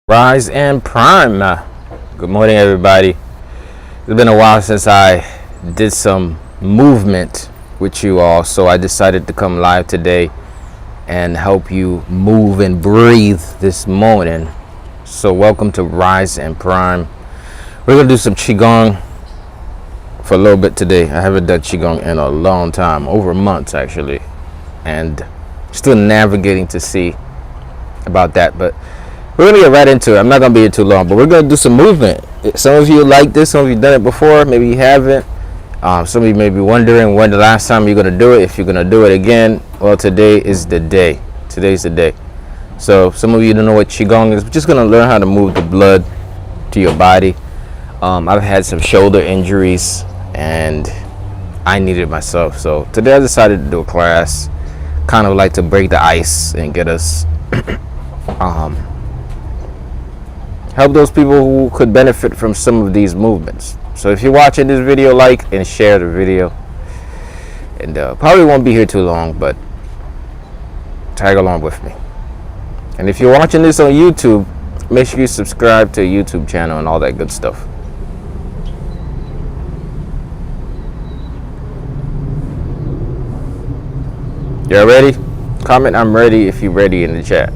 Rise and Prime. Good morning, everybody. It's been a while since I did some movement with you all, so I decided to come live today and help you move and breathe this morning. So welcome to Rise and Prime. We're going to do some Qigong for a little bit today. I haven't done Qigong in a long time, over months actually, and still navigating to see about that, but we're going to get right into it. I'm not going to be here too long, but we're going to do some movement. Some of you like this, some of you done it before, maybe you haven't. Some of you may be wondering when the last time you're going to do it, if you're going to do it again. Well, today is the day. Today's the day. So some of you don't know what Qigong is. We're just going to learn how to move the blood to your body. I've had some shoulder injuries and I needed it myself. So today I decided to do a class, kind of like to break the ice and get us help those people who could benefit from some of these movements. So if you're watching this video, like and share the video. And probably won't be here too long, but tag along with me. And if you're watching this on YouTube, make sure you subscribe to the YouTube channel and all that good stuff. Y'all ready? Comment "I'm ready" if you're ready in the chat.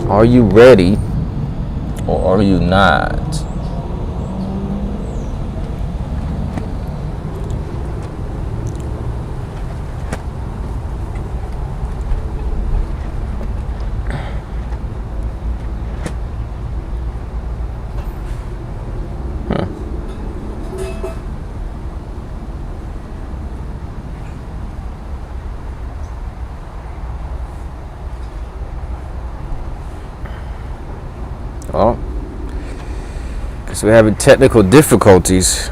Are you ready or are you not? Well, because we're having technical difficulties.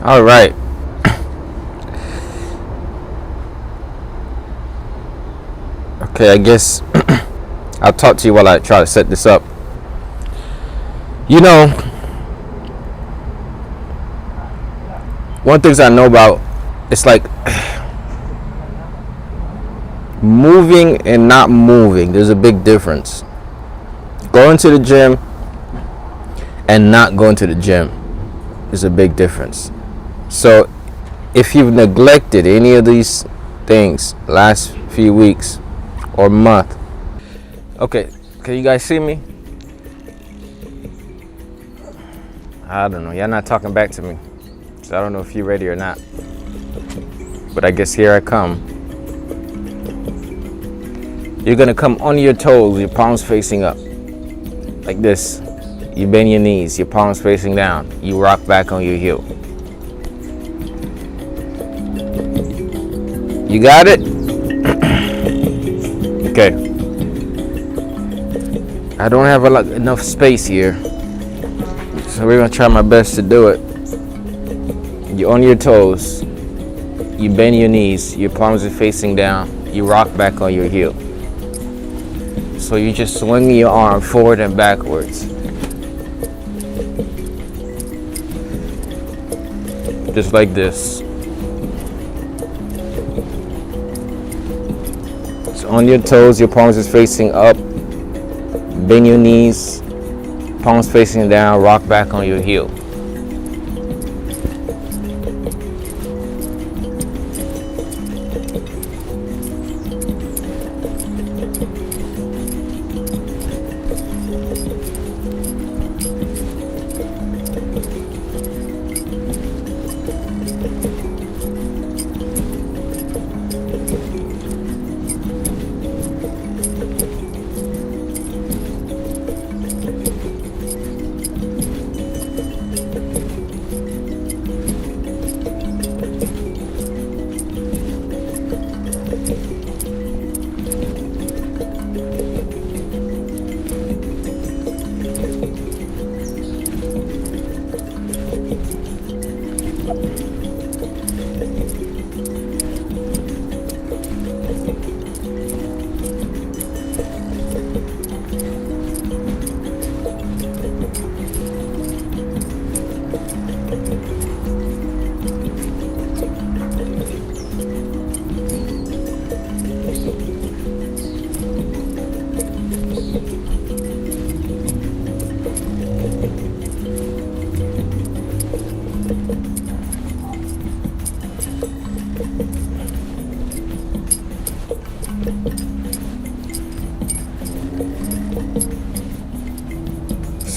All right. Okay, I guess I'll talk to you while I try to set this up. You know, one thing I know about, it's like moving and not moving. There's a big difference. Going to the gym and not going to the gym is a big difference. So if you've neglected any of these things last few weeks or month, okay, can you guys see me? I don't know, y'all not talking back to me, so I don't know if you're ready or not, but I guess here I come. You're gonna come on your toes, your palms facing up like this. You bend your knees, your palms facing down. You rock back on your heel. You got it? Okay. I don't have enough space here, so we're gonna try my best to do it. You're on your toes. You bend your knees. Your palms are facing down. You rock back on your heel. So you just swing your arm forward and backwards. Just like this. So on your toes, your palms is facing up. Bend your knees, palms facing down, rock back on your heel.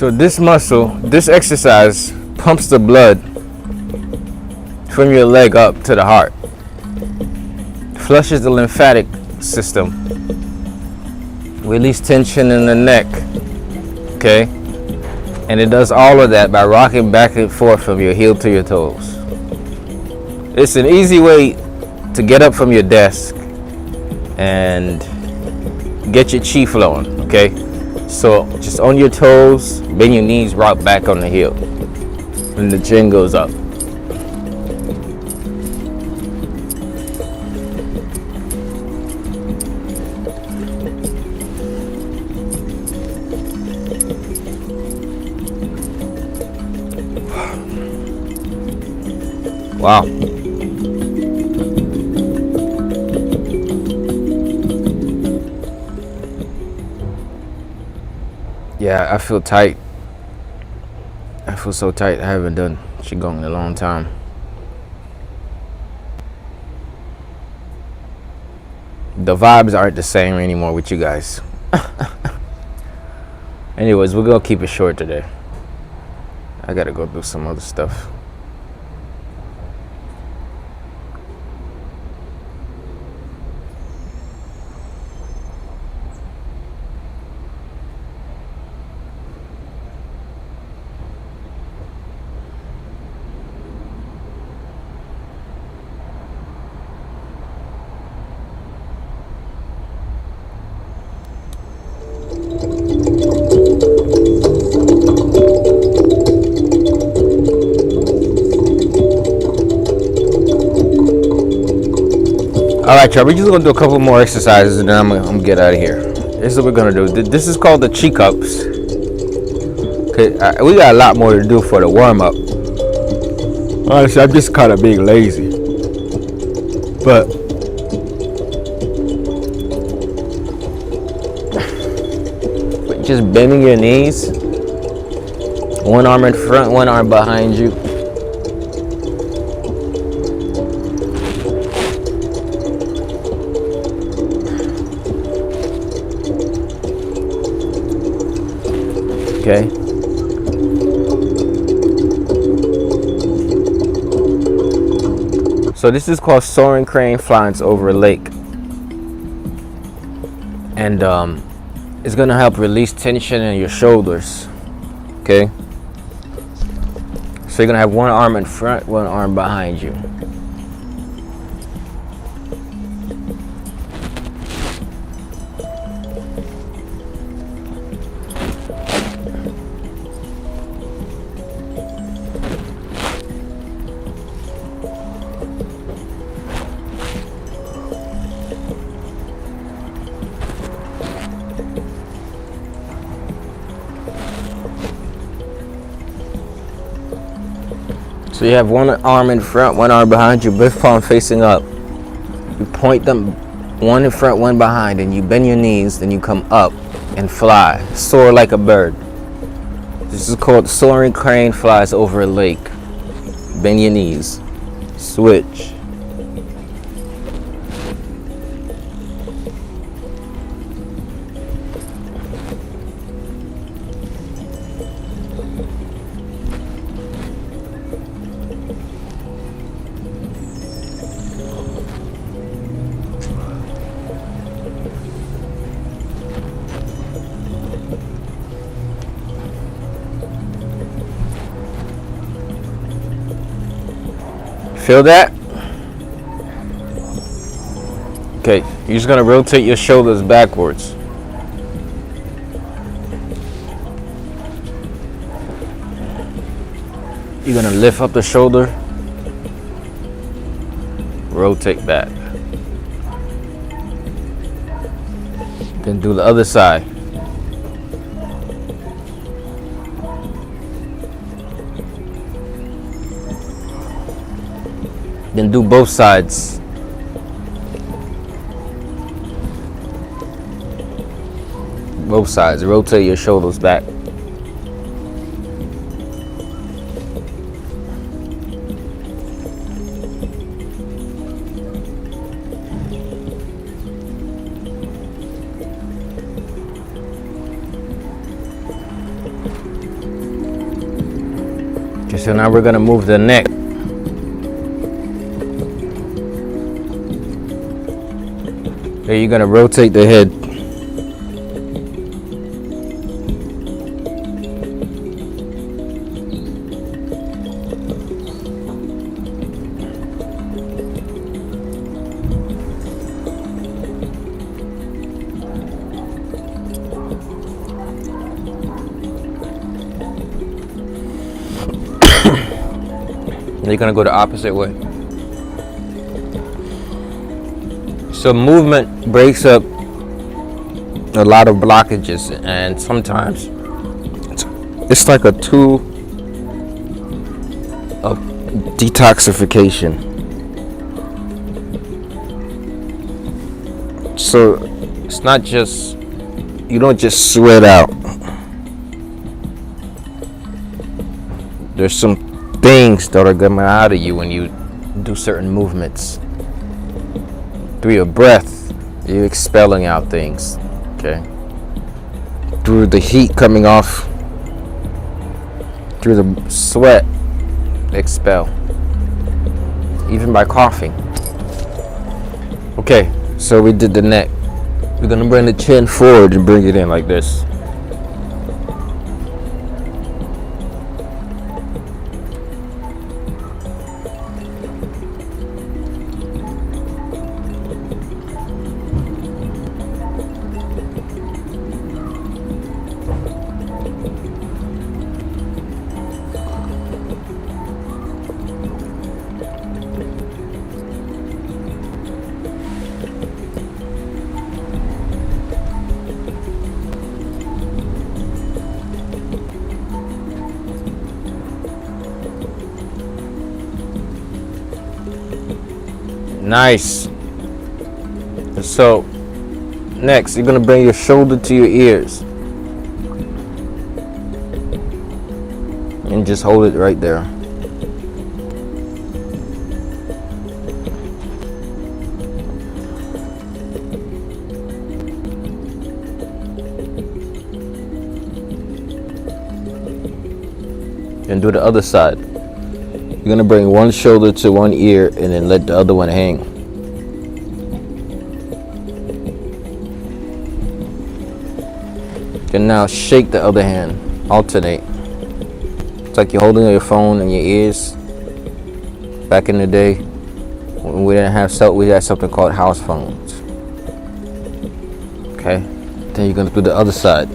So this muscle, this exercise pumps the blood from your leg up to the heart, flushes the lymphatic system, release tension in the neck, okay? And it does all of that by rocking back and forth from your heel to your toes. It's an easy way to get up from your desk and get your chi flowing, okay? So just on your toes, bend your knees, rock back on the heel, and the chin goes up. Wow. Yeah, I feel tight. I feel so tight. I haven't done Qigong in a long time. The vibes aren't the same anymore with you guys. Anyways, we're gonna keep it short today. I gotta go do some other stuff. Alright, y'all, we're just gonna do a couple more exercises and then I'm gonna get out of here. This is what we're gonna do. This is called the Chi Cups. Okay, we got a lot more to do for the warm up. Honestly, I'm just kind of being lazy. But just bending your knees, one arm in front, one arm behind you. Okay. So this is called soaring crane flies over a lake. And it's gonna help release tension in your shoulders. Okay. So you're gonna have one arm in front, one arm behind you. So you have one arm in front, one arm behind you, both palms facing up. You point them, one in front, one behind, and you bend your knees, then you come up and fly, soar like a bird. This is called soaring crane flies over a lake. Bend your knees, switch. Feel that? Okay, you're just gonna rotate your shoulders backwards. You're gonna lift up the shoulder rotate back. Then do the other side. Then do both sides. Both sides. Rotate your shoulders back. Okay, so now we're gonna move the neck. Okay, you're gonna rotate the head. You're gonna go the opposite way. So movement breaks up a lot of blockages, and sometimes it's like a tool of detoxification. So it's not just, you don't just sweat out. There's some things that are coming out of you when you do certain movements. Through your breath, you're expelling out things, okay? Through the heat coming off, through the sweat, expel. Even by coughing. Okay, so we did the neck. We're gonna bring the chin forward and bring it in like this. Nice. So next, you're gonna bring your shoulder to your ears and just hold it right there. And do the other side. You're gonna bring one shoulder to one ear and then let the other one hang. And now shake the other hand, alternate. It's like you're holding your phone in your ears. Back in the day, when we didn't have we had something called house phones. Okay, then you're gonna do the other side.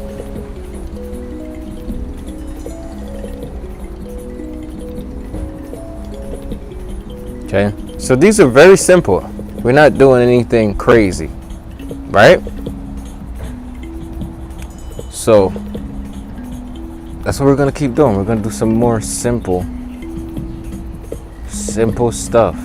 Okay, so these are very simple. We're not doing anything crazy, right? So that's what we're gonna keep doing. We're gonna do some more simple stuff.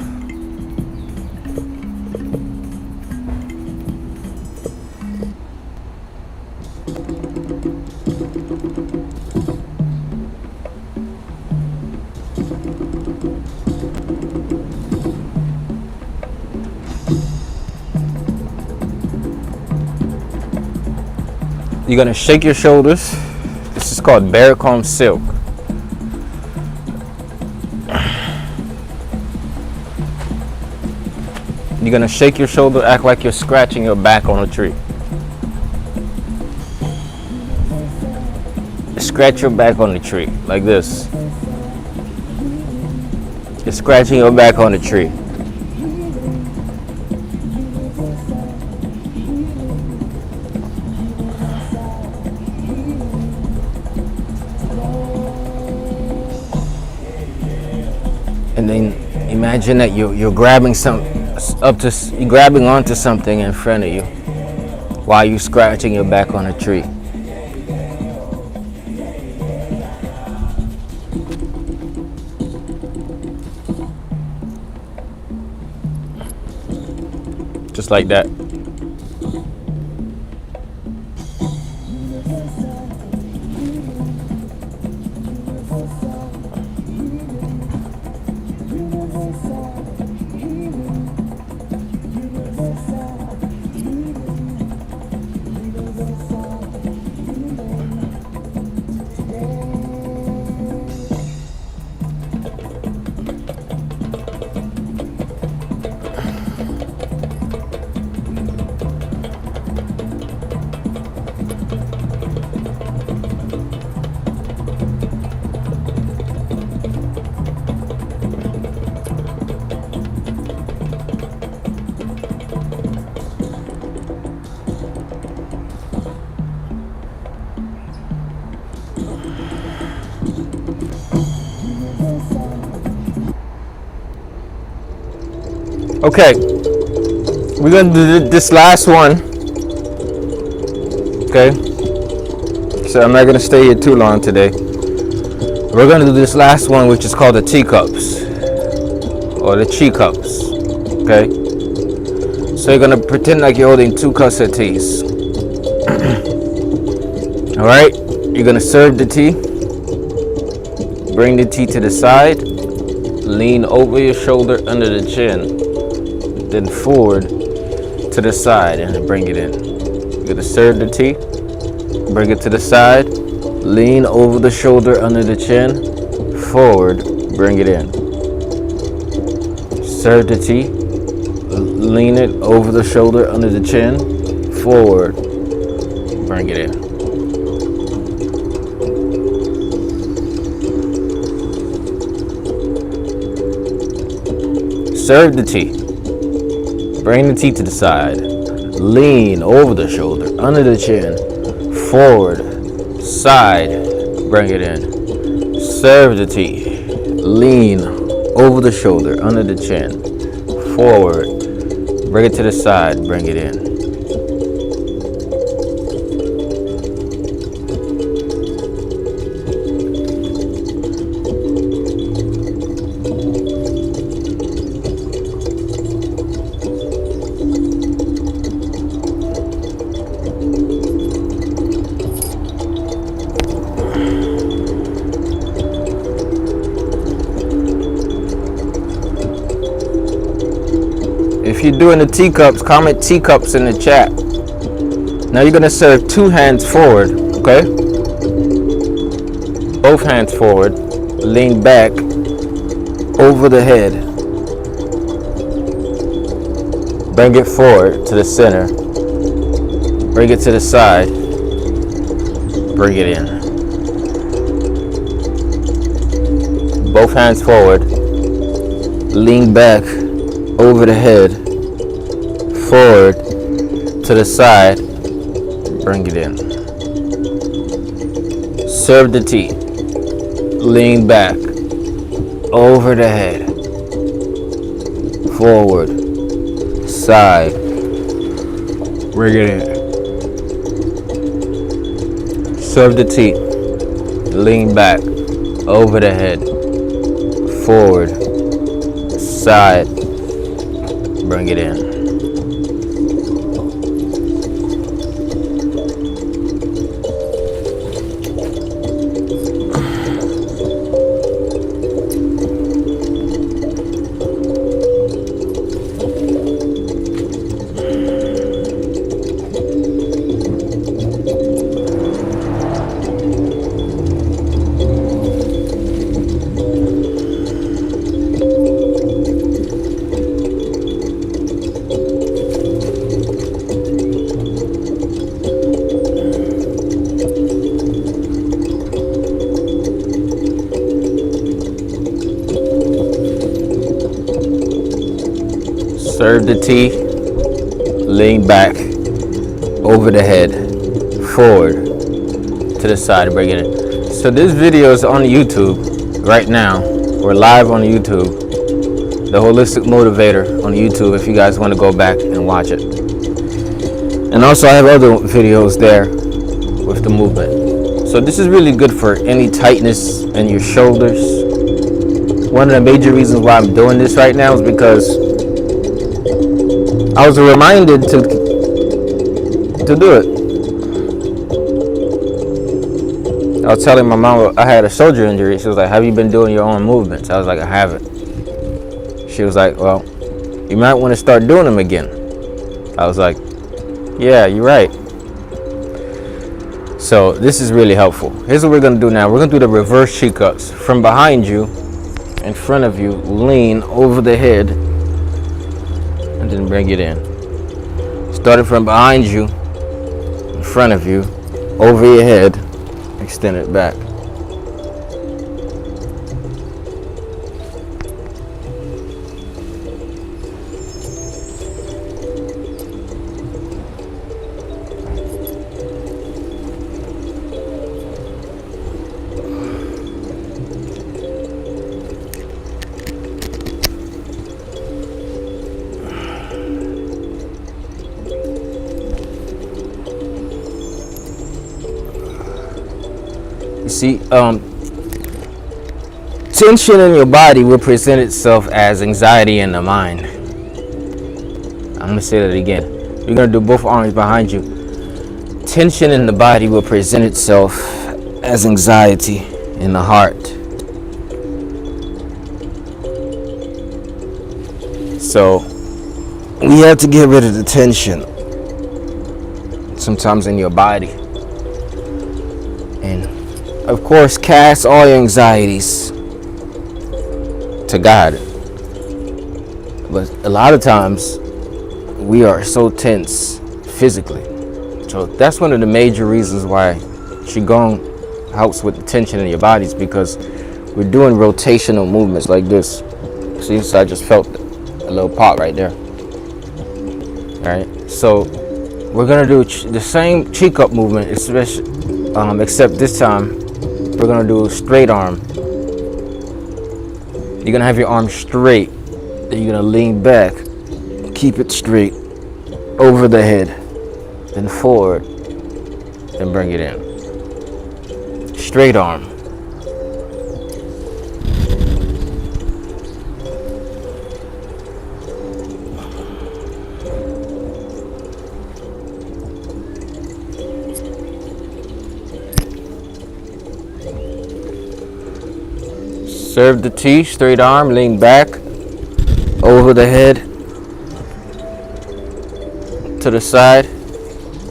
You're gonna shake your shoulders. This is called bear comb silk. You're gonna shake your shoulder, act like you're scratching your back on a tree. Scratch your back on the tree, like this. You're scratching your back on the tree. And then imagine that you're grabbing some grabbing onto something in front of you while you're scratching your back on a tree. Just like that. Okay, we're gonna do this last one. Okay, so I'm not gonna stay here too long today. We're gonna do this last one, which is called the teacups or the chi cups. Okay, so you're gonna pretend like you're holding 2 cups of teas. All right, you're gonna serve the tea. Bring the tea to the side. Lean over your shoulder under the chin. Then forward to the side and bring it in. You're gonna serve the tea, bring it to the side, lean over the shoulder under the chin, forward, bring it in. Serve the tea, lean it over the shoulder under the chin, forward, bring it in. Serve the tea. Bring the tea to the side. Lean over the shoulder, under the chin, forward, side, bring it in. Serve the tea. Lean over the shoulder, under the chin, forward, bring it to the side, bring it in. If you're doing the teacups, comment teacups in the chat. Now you're gonna serve 2 hands forward, okay? Both hands forward, lean back over the head. Bring it forward to the center. Bring it to the side. Bring it in. Both hands forward, lean back over the head, forward to the side, bring it in. Serve the tea, lean back over the head, forward, side, bring it in. Serve the tea, lean back over the head, forward, side, bring it in. Serve the tea, lean back over the head, forward to the side, bring it in. So this video is on YouTube right now. We're live on YouTube. the Holistic Motivator on YouTube if you guys want to go back and watch it. And also I have other videos there with the movement. So this is really good for any tightness in your shoulders. One of the major reasons why I'm doing this right now is because I was reminded to do it. I was telling my mom I had a shoulder injury. She was like, have you been doing your own movements? I was like, I haven't. She was like, well, you might want to start doing them again. I was like, yeah, you're right. So this is really helpful. Here's what we're going to do now. We're going to do the reverse Qigong. From behind you, in front of you, lean over the head, and then bring it in. Starting from behind you, in front of you, over your head, extend it back. See, tension in your body will present itself as anxiety in the mind. I'm going to say that again. You're going to do both arms behind you. Tension in the body will present itself as anxiety in the heart. So, we have to get rid of the tension sometimes in your body. And of course, cast all your anxieties to God. But a lot of times, we are so tense physically. So that's one of the major reasons why Qigong helps with the tension in your bodies, because we're doing rotational movements like this. See, so I just felt a little pop right there. Alright, so we're going to do the same Qigong movement, especially, except this time we're going to do straight arm. You're going to have your arm straight. Then you're going to lean back. Keep it straight. Over the head. Then forward. Then bring it in. Straight arm. Serve the T, straight arm, lean back, over the head, to the side,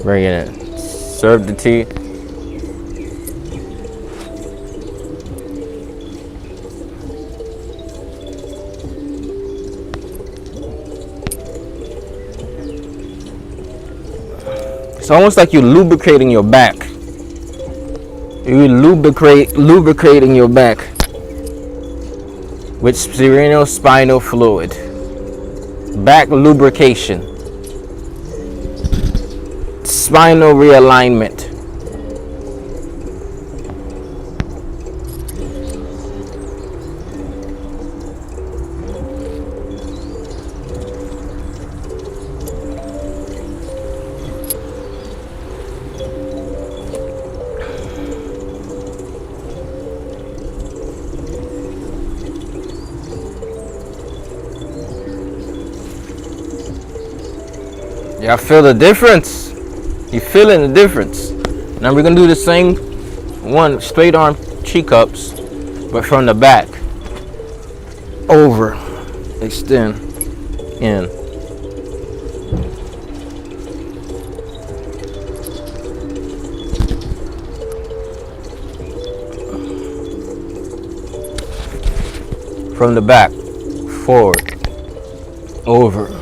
bring it in. Serve the T. It's almost like you're lubricating your back. You're lubricating your back with spinal fluid. Back lubrication. Spinal realignment. Y'all feel the difference? You feeling the difference? Now we're gonna do the same one, straight arm Qigong, but from the back. Over, extend, in. From the back, forward, over.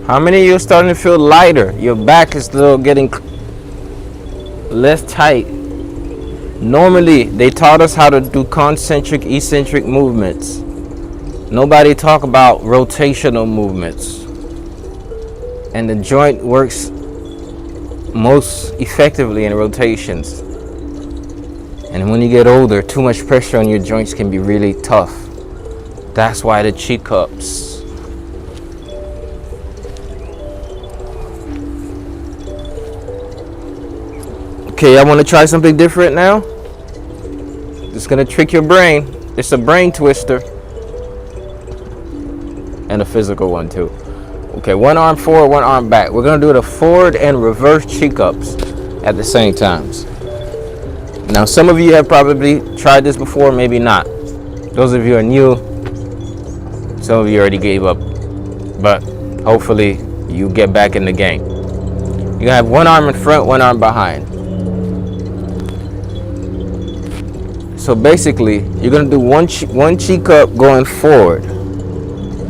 How many of you are starting to feel lighter? Your back is still getting less tight. Normally, they taught us how to do concentric, eccentric movements. Nobody talk about rotational movements. And the joint works most effectively in rotations. And when you get older, too much pressure on your joints can be really tough. That's why the chi cups. Okay, I want to try something different now. It's gonna trick your brain. It's a brain twister. And a physical one too. Okay, one arm forward, one arm back. We're gonna do the forward and reverse chi cups at the same times. Now, some of you have probably tried this before, maybe not. Those of you who are new, some of you already gave up. But hopefully you get back in the game. You have one arm in front, one arm behind. So basically, you're gonna do one chi cup going forward,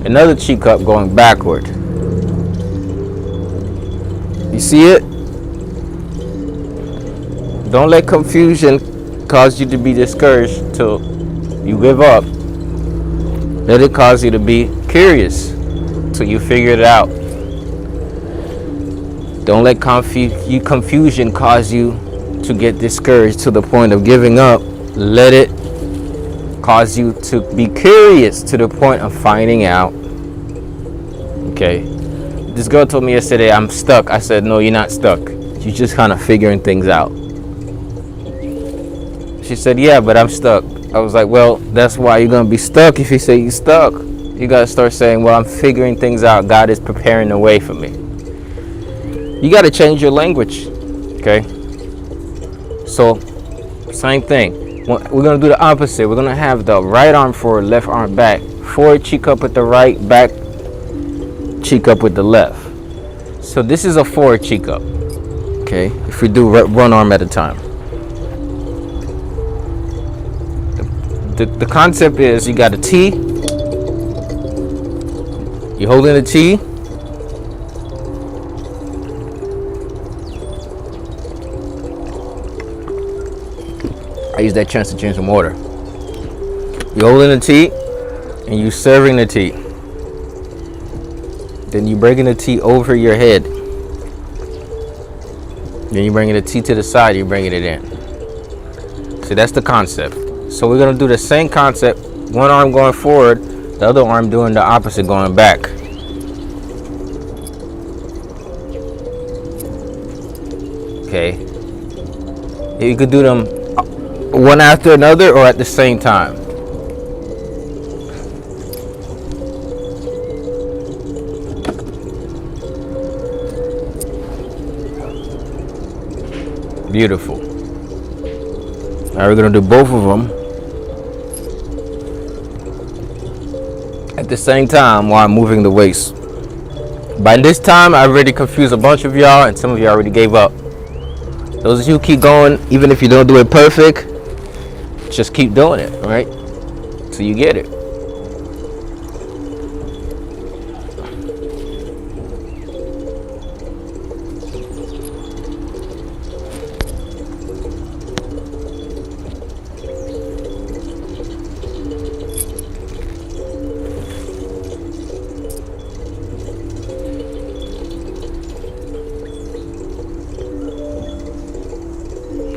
another chi cup going backward. You see it? Don't let confusion cause you to be discouraged till you give up. Let it cause you to be curious till you figure it out. Don't let confusion cause you to get discouraged to the point of giving up. Let it cause you to be curious to the point of finding out. Okay. This girl told me yesterday, I'm stuck. I said, no, you're not stuck. You're just kind of figuring things out. She said, yeah, but I'm stuck. I was like, well, that's why you're going to be stuck if you say you're stuck. You got to start saying, well, I'm figuring things out. God is preparing the way for me. You got to change your language. Okay? So, same thing. We're going to do the opposite. We're going to have the right arm forward, left arm back. Forward chi cup with the right, back chi cup with the left. So this is a forward chi cup. Okay? If we do one arm at a time. The concept is you got a T. You're holding a T. I use that chance to drink some water. You're holding the tea and you serving the tea. Then you bringing the tea over your head. Then you bringing the tea to the side. You bringing it in. See, that's the concept. So we're gonna do the same concept. One arm going forward, the other arm doing the opposite, going back. Okay. You could do them one after another or at the same time. Beautiful. Now we're going to do both of them at the same time while I'm moving the weights. By this time, I already confused a bunch of y'all, and some of you already gave up. Those of you who keep going, even if you don't do it perfect, just keep doing it, right? So you get it.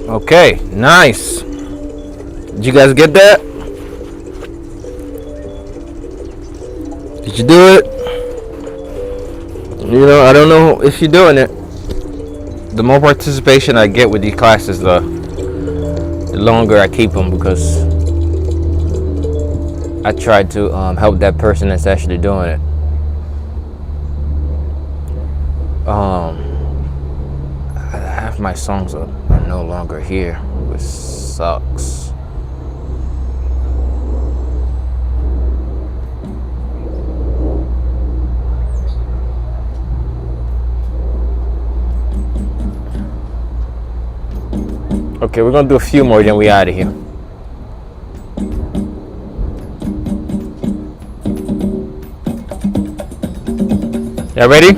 Okay, nice. Did you guys get that? Did you do it? You know, I don't know if you're doing it. The more participation I get with these classes, the longer I keep them, because I try to help that person that's actually doing it. Half my songs are no longer here, which sucks. Okay, we're gonna do a few more, then we out of here. Y'all ready?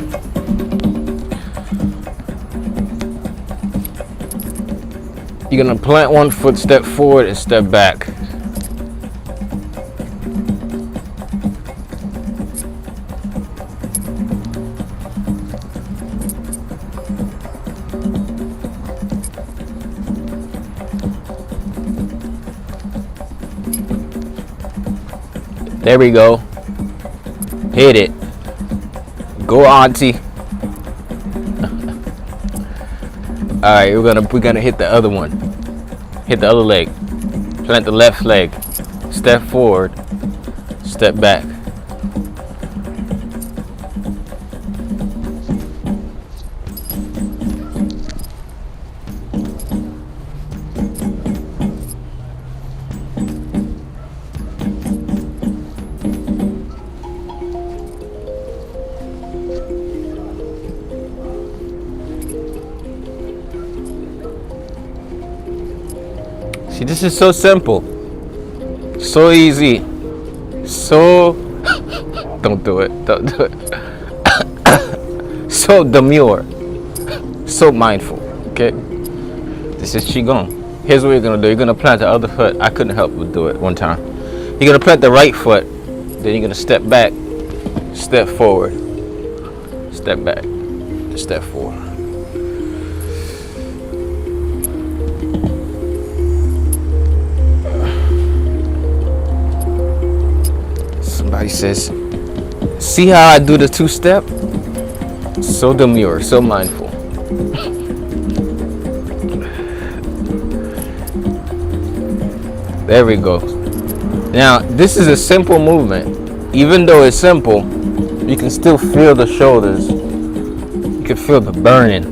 You're gonna plant one foot, step forward, and step back. There we go. Hit it. Go, auntie. All right, we're gonna hit the other one. Hit the other leg. Plant the left leg. Step forward. Step back. See, this is so simple, so easy, so don't do it, so demure, so mindful. Okay, this is Qigong. Here's what you're gonna do. You're gonna plant the other foot. I couldn't help but do it one time. You're gonna plant the right foot, then you're gonna step back, step forward, step back, step forward. Somebody says, see how I do the two-step? So demure, so mindful. There we go. Now, this is a simple movement. Even though it's simple, you can still feel the shoulders. You can feel the burning.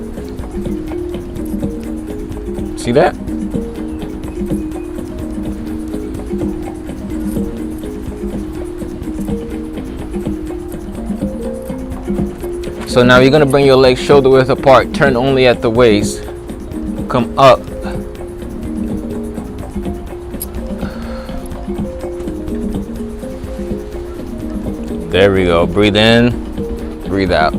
See that? So now you're gonna bring your legs shoulder width apart, turn only at the waist, come up. There we go, breathe in, breathe out.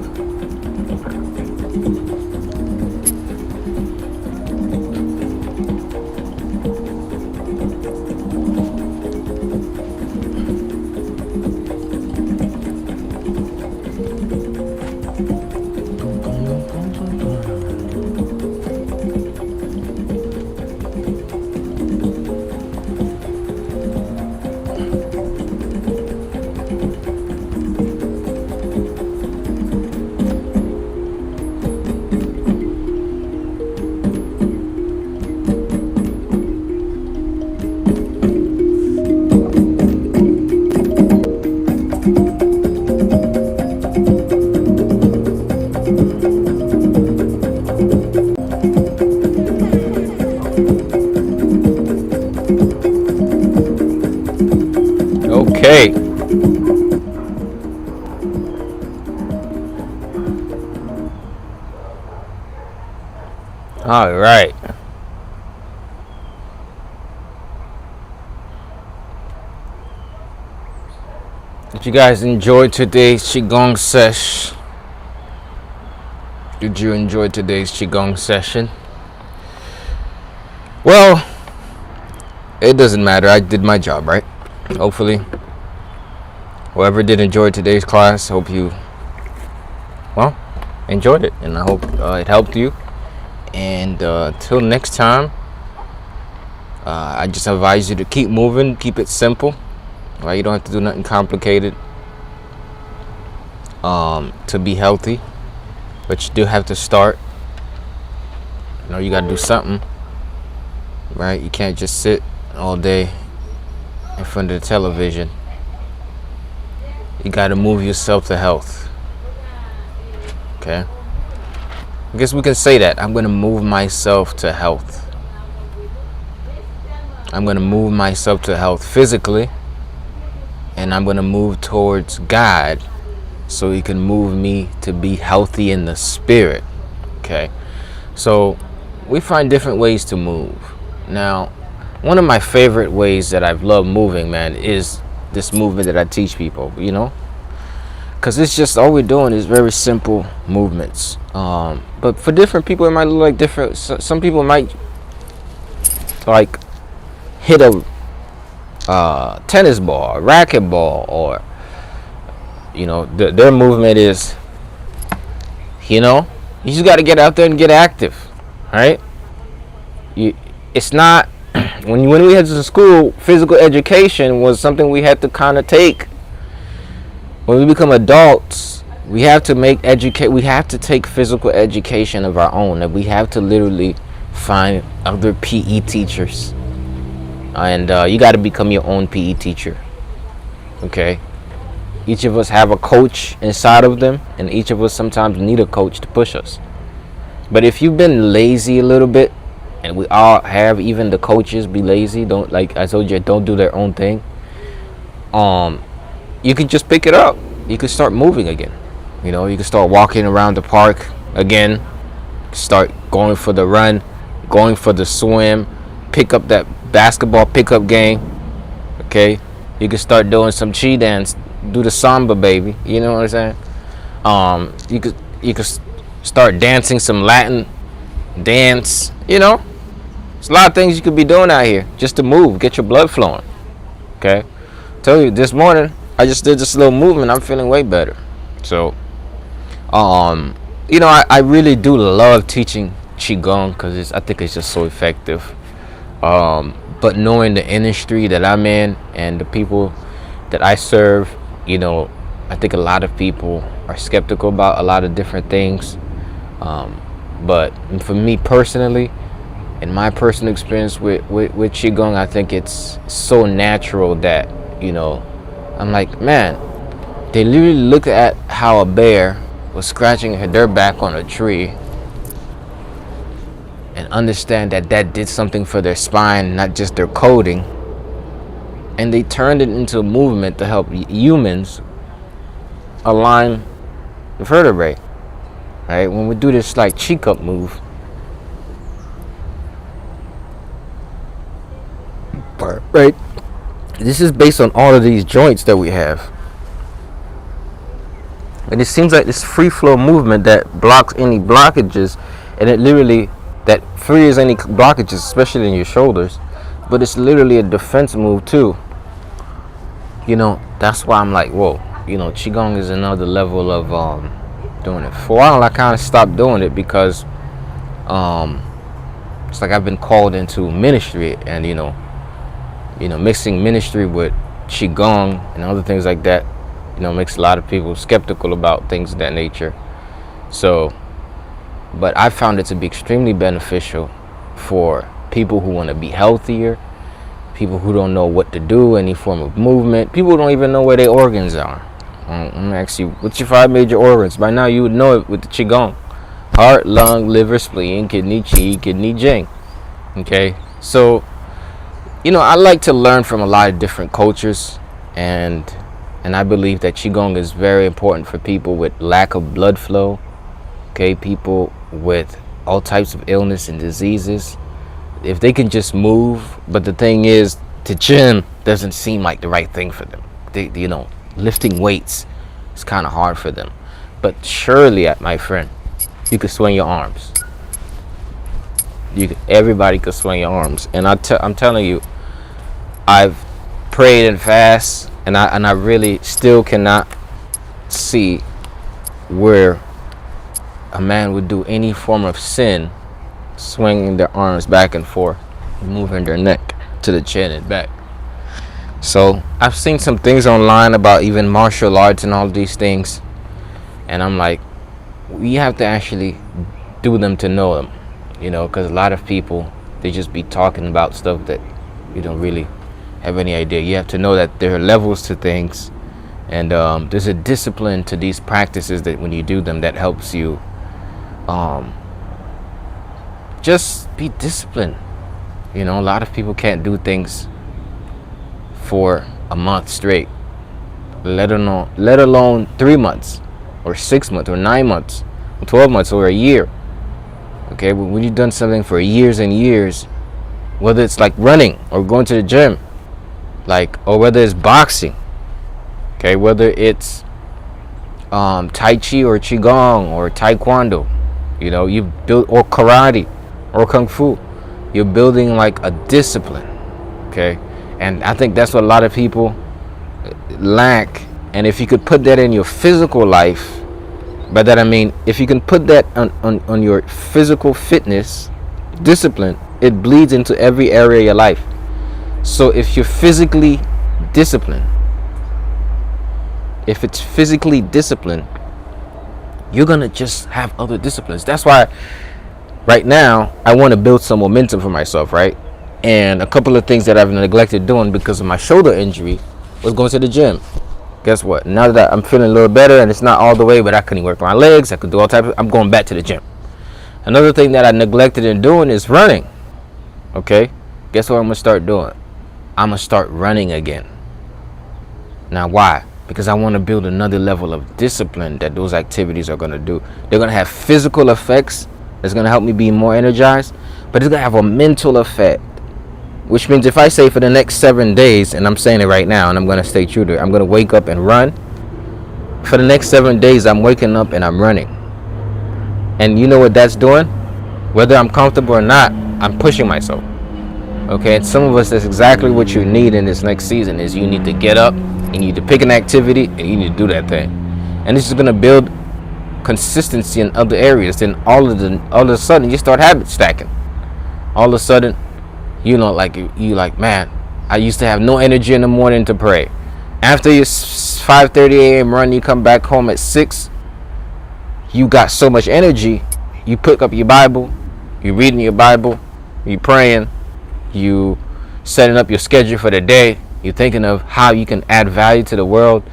Okay. All right. Did you guys enjoy today's Qigong sesh? Did you enjoy today's Qigong session? Well, it doesn't matter. I did my job, right? Hopefully, whoever did enjoy today's class, hope you, well, enjoyed it, and I hope it helped you. And till next time, I just advise you to keep moving, keep it simple. Right? You don't have to do nothing complicated to be healthy, but you do have to start. You know, you got to do something, right? You can't just sit all day in front of the television. You got to move yourself to health. Okay? I guess we can say that. I'm going to move myself to health. I'm going to move myself to health physically, and I'm going to move towards God so He can move me to be healthy in the spirit. Okay? So we find different ways to move. Now, one of my favorite ways that I've loved moving, man, is this movement that I teach people, you know? because it's just all we're doing is very simple movements. But for different people, it might look like different. Some people might like hit a tennis ball, a racquetball, or their movement is, you just got to get out there and get active, right? It's not when we had to school, physical education was something we had to kind of take. When we become adults, we have to we have to take physical education of our own, and we have to literally find other PE teachers, and you got to become your own PE teacher. Okay, each of us have a coach inside of them, and each of us sometimes need a coach to push us. But if you've been lazy a little bit, and we all have, even the coaches be lazy, don't, like I told you, don't do their own thing, you can just pick it up. You can start moving again. You can start walking around the park again, start going for the run, going for the swim, pick up that basketball pickup game. Okay, you can start doing some chi dance, do the samba, baby. You know what I'm saying? You could start dancing some Latin dance. There's a lot of things you could be doing out here just to move, get your blood flowing. Okay, tell you, this morning I just did this little movement. I'm feeling way better. So I really do love teaching Qigong because I think it's just so effective. But knowing the industry that I'm in and the people that I serve, I think a lot of people are skeptical about a lot of different things. But for me personally, in my personal experience with Qigong, I think it's so natural that, I'm like, man, they literally look at how a bear was scratching their back on a tree and understand that did something for their spine, not just their coding. And they turned it into a movement to help humans align the vertebrae. Right? When we do this like cheek up move, right? This is based on all of these joints that we have. And it seems like this free flow movement that blocks any blockages, and it literally, that frees any blockages, especially in your shoulders. But it's literally a defense move too. That's why I'm like, whoa, Qigong is another level of doing it. For a while I kind of stopped doing it because it's like I've been called into ministry, and mixing ministry with Qigong and other things like that, makes a lot of people skeptical about things of that nature. So, but I found it to be extremely beneficial for people who want to be healthier, people who don't know what to do, any form of movement, people who don't even know where their organs are. I'm gonna ask you, what's your 5 major organs? By now you would know it with the Qigong: heart, lung, liver, spleen, kidney, chi, kidney, jing. Okay, so I like to learn from a lot of different cultures, and I believe that Qigong is very important for people with lack of blood flow. Okay, people with all types of illness and diseases, if they can just move. But the thing is, the gym doesn't seem like the right thing for them. Lifting weights is kind of hard for them. But surely, my friend, you can swing your arms. Everybody could swing your arms. And I'm telling you, I've prayed and fast, and I really still cannot see where a man would do any form of sin, swinging their arms back and forth, moving their neck to the chin and back. So I've seen some things online about even martial arts and all these things, and I'm like, we have to actually do them to know them, because a lot of people, they just be talking about stuff that you don't really have any idea. You have to know that there are levels to things, and there's a discipline to these practices that when you do them, that helps you just be disciplined. A lot of people can't do things for a month straight, let alone 3 months or 6 months or 9 months or 12 months or a year. Okay, but when you've done something for years and years, whether it's like running or going to the gym, or whether it's boxing, okay, whether it's Tai Chi or Qigong or Taekwondo, you build, or karate or Kung Fu. You're building like a discipline, okay? And I think that's what a lot of people lack. And if you could put that in your physical life, by that I mean, if you can put that on your physical fitness discipline, it bleeds into every area of your life. So if you're physically disciplined, if it's physically disciplined, you're gonna just have other disciplines. That's why right now I want to build some momentum for myself, right? And a couple of things that I've neglected doing because of my shoulder injury was going to the gym. Guess what? Now that I'm feeling a little better, and it's not all the way, but I can work my legs, I could do all types of, I'm going back to the gym. Another thing that I neglected in doing is running. Okay? Guess what I'm going to start doing? I'm going to start running again. Now, why? Because I want to build another level of discipline that those activities are going to do. They're going to have physical effects that's going to help me be more energized, but it's going to have a mental effect. Which means if I say for the next 7 days, and I'm saying it right now, and I'm going to stay true to it, I'm going to wake up and run. For the next 7 days, I'm waking up and I'm running. And you know what that's doing? Whether I'm comfortable or not, I'm pushing myself. Okay, and some of us, that's exactly what you need in this next season, is you need to get up, you need to pick an activity, and you need to do that thing. And this is going to build consistency in other areas. Then all of a sudden, you start habit stacking. All of a sudden, you like, man, I used to have no energy in the morning to pray. After your 5:30 a.m. run, you come back home at 6. You got so much energy. You pick up your Bible. You reading your Bible. You praying. You setting up your schedule for the day. You thinking of how you can add value to the world.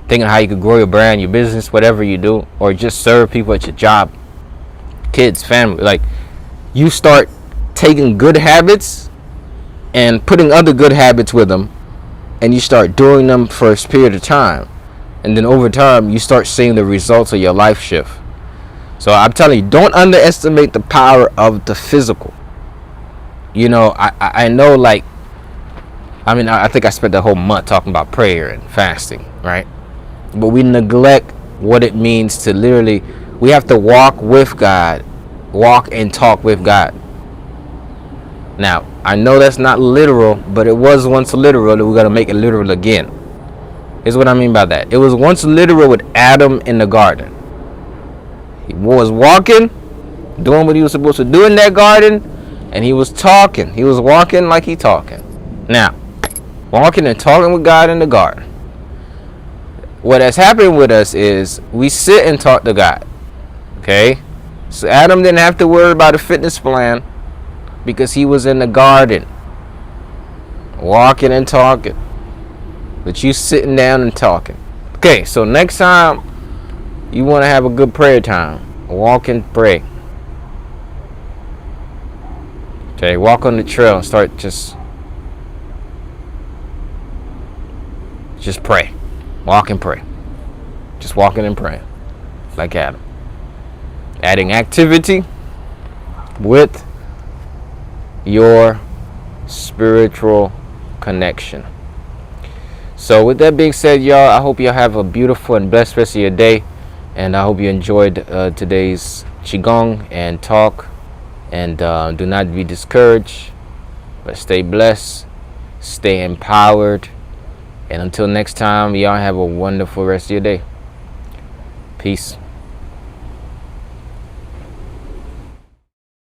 Thinking how you could grow your brand, your business, whatever you do, or just serve people at your job, kids, family. Like, you start taking good habits and putting other good habits with them, and you start doing them for a period of time, and then over time you start seeing the results of your life shift. So I'm telling you, don't underestimate the power of the physical. I know, like, I think I spent the whole month talking about prayer and fasting, right? But we neglect what it means to literally, we have to walk with God, walk and talk with God. Now, I know that's not literal, but it was once literal, and we're going to make it literal again. Here's what I mean by that. It was once literal with Adam in the garden. He was walking, doing what he was supposed to do in that garden, and he was talking. He was walking like he talking. Now, walking and talking with God in the garden. What has happened with us is we sit and talk to God. Okay? So Adam didn't have to worry about a fitness plan, because he was in the garden, walking and talking. But you sitting down and talking. Okay, so next time you want to have a good prayer time, walk and pray. Okay, walk on the trail and start just pray. Walk and pray. Just walking and praying, like Adam. Adding activity with your spiritual connection. So with that being said, y'all, I hope y'all have a beautiful and blessed rest of your day, and I hope you enjoyed today's Qigong and talk. And do not be discouraged, but stay blessed, stay empowered, and until next time, y'all have a wonderful rest of your day. Peace.